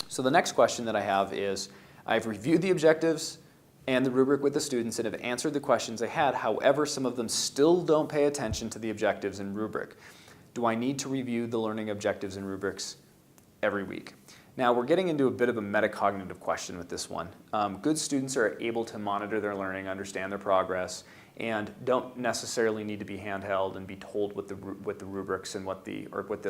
So the next question that I have is, I've reviewed the objectives and the rubric with the students and have answered the questions they had. However, some of them still don't pay attention to the objectives and rubric. Do I need to review the learning objectives and rubrics every week? Now, we're getting into a bit of a metacognitive question with this one. Good students are able to monitor their learning, understand their progress, and don't necessarily need to be handheld and be told what the rubrics and what the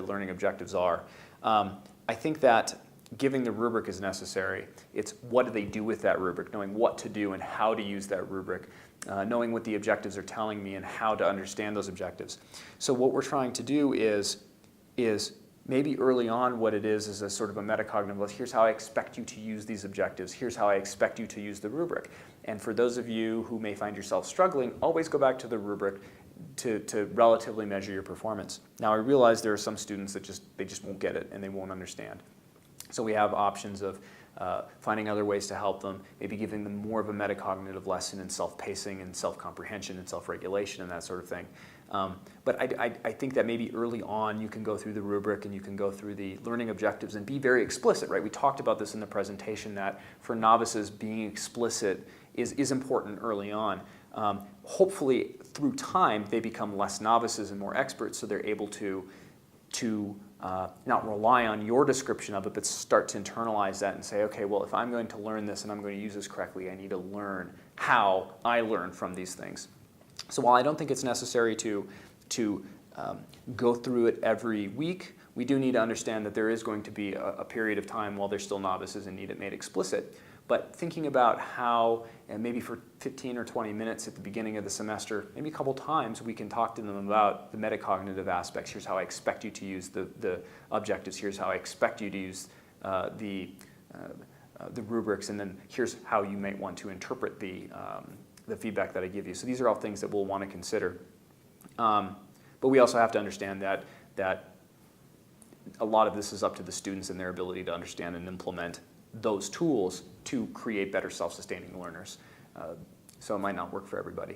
learning objectives are. I think that giving the rubric is necessary. It's what do they do with that rubric, knowing what to do and how to use that rubric, knowing what the objectives are telling me and how to understand those objectives. So what we're trying to do is maybe early on what it is a sort of a metacognitive list. Here's how I expect you to use these objectives. Here's how I expect you to use the rubric. And for those of you who may find yourself struggling, always go back to the rubric to relatively measure your performance. Now, I realize there are some students that they just won't get it and they won't understand. So we have options of finding other ways to help them, maybe giving them more of a metacognitive lesson in self-pacing and self-comprehension and self-regulation and that sort of thing. But I think that maybe early on you can go through the rubric and you can go through the learning objectives and be very explicit, right? We talked about this in the presentation that for novices being explicit is important early on. Hopefully through time they become less novices and more experts, so they're able to not rely on your description of it, but start to internalize that and say, okay, well, if I'm going to learn this and I'm going to use this correctly, I need to learn how I learn from these things. So while I don't think it's necessary to go through it every week, we do need to understand that there is going to be a period of time while they're still novices and need it made explicit. But thinking about how, and maybe for 15 or 20 minutes at the beginning of the semester, maybe a couple times, we can talk to them about the metacognitive aspects. Here's how I expect you to use the objectives. Here's how I expect you to use the rubrics. And then here's how you might want to interpret the feedback that I give you. So these are all things that we'll want to consider. But we also have to understand that a lot of this is up to the students and their ability to understand and implement those tools to create better self-sustaining learners. So it might not work for everybody.